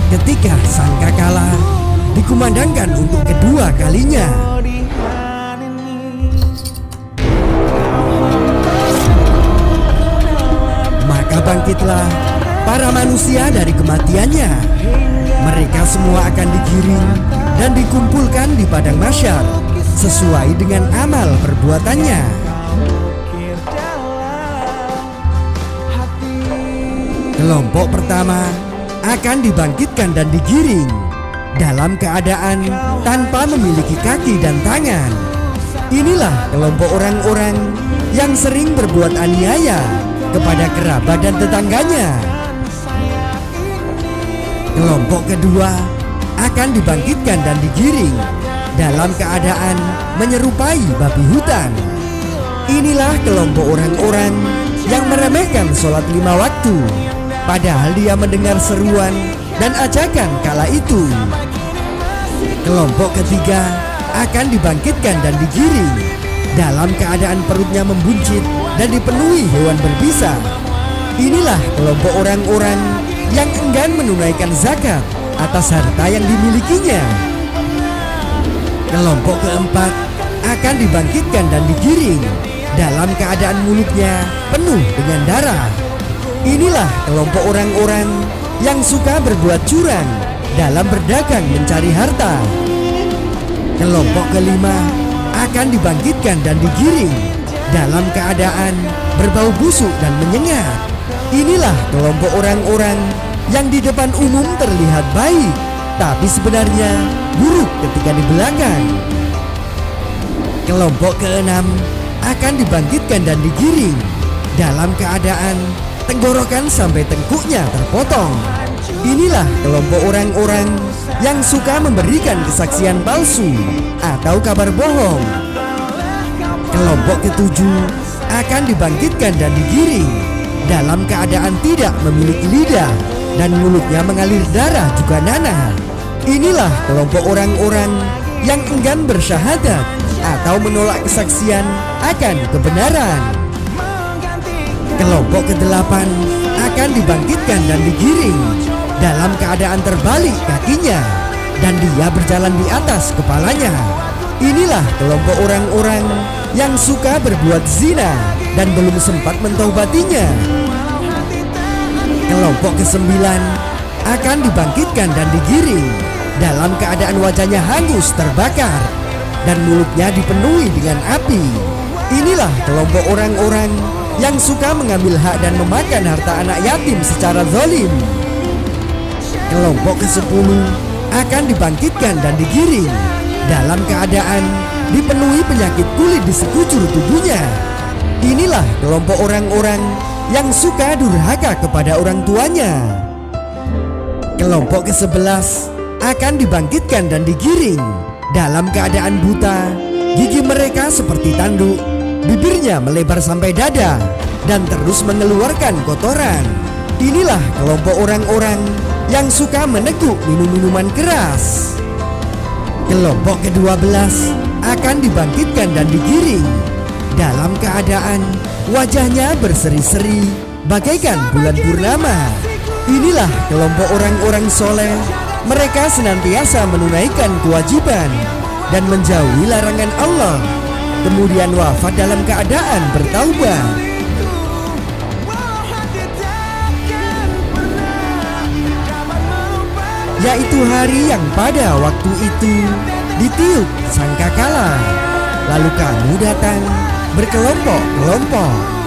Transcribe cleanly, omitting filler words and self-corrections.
ketika sangkakala dikumandangkan untuk kedua kalinya. Maka bangkitlah para manusia dari kematiannya. Mereka semua akan digiring dan dikumpulkan di padang mahsyar sesuai dengan amal perbuatannya. Kelompok pertama akan dibangkitkan dan digiring dalam keadaan tanpa memiliki kaki dan tangan. Inilah kelompok orang-orang yang sering berbuat aniaya kepada kerabat dan tetangganya. Kelompok kedua akan dibangkitkan dan digiring dalam keadaan menyerupai babi hutan. Inilah kelompok orang-orang yang meremehkan sholat 5 waktu, padahal dia mendengar seruan dan ajakan kala itu. Kelompok ketiga akan dibangkitkan dan digiring dalam keadaan perutnya membuncit dan dipenuhi hewan berbisa. Inilah kelompok orang-orang yang enggan menunaikan zakat atas harta yang dimilikinya. Kelompok keempat akan dibangkitkan dan digiring dalam keadaan mulutnya penuh dengan darah. Inilah kelompok orang-orang yang suka berbuat curang dalam berdagang mencari harta. Kelompok kelima akan dibangkitkan dan digiring dalam keadaan berbau busuk dan menyengat. Inilah kelompok orang-orang yang di depan umum terlihat baik, tapi sebenarnya buruk ketika di belakang. Kelompok keenam akan dibangkitkan dan digiring dalam keadaan tenggorokan sampai tengkuknya terpotong. Inilah kelompok orang-orang yang suka memberikan kesaksian palsu atau kabar bohong. Kelompok ketujuh akan dibangkitkan dan digiring dalam keadaan tidak memiliki lidah dan mulutnya mengalir darah juga nanah. Inilah kelompok orang-orang yang enggan bersyahadat atau menolak kesaksian akan kebenaran. Kelompok kedelapan akan dibangkitkan dan digiring dalam keadaan terbalik kakinya dan dia berjalan di atas kepalanya. Inilah kelompok orang-orang yang suka berbuat zina dan belum sempat mentaubatinya. Kelompok kesembilan akan dibangkitkan dan digiring dalam keadaan wajahnya hangus terbakar dan mulutnya dipenuhi dengan api. Inilah kelompok orang-orang yang suka mengambil hak dan memakan harta anak yatim secara zalim. Kelompok ke-10 akan dibangkitkan dan digiring dalam keadaan dipenuhi penyakit kulit di sekujur tubuhnya. Inilah kelompok orang-orang yang suka durhaka kepada orang tuanya. Kelompok ke-11 akan dibangkitkan dan digiring dalam keadaan buta, gigi mereka seperti tanduk, bibirnya melebar sampai dada dan terus mengeluarkan kotoran. Inilah kelompok orang-orang yang suka meneguk minum-minuman keras. Kelompok ke-12 akan dibangkitkan dan digiring dalam keadaan wajahnya berseri-seri bagaikan bulan purnama. Inilah kelompok orang-orang soleh. Mereka senantiasa menunaikan kewajiban dan menjauhi larangan Allah, kemudian wafat dalam keadaan bertaubat. Yaitu hari yang pada waktu itu ditiup sangkakala, lalu kamu datang berkelompok-kelompok.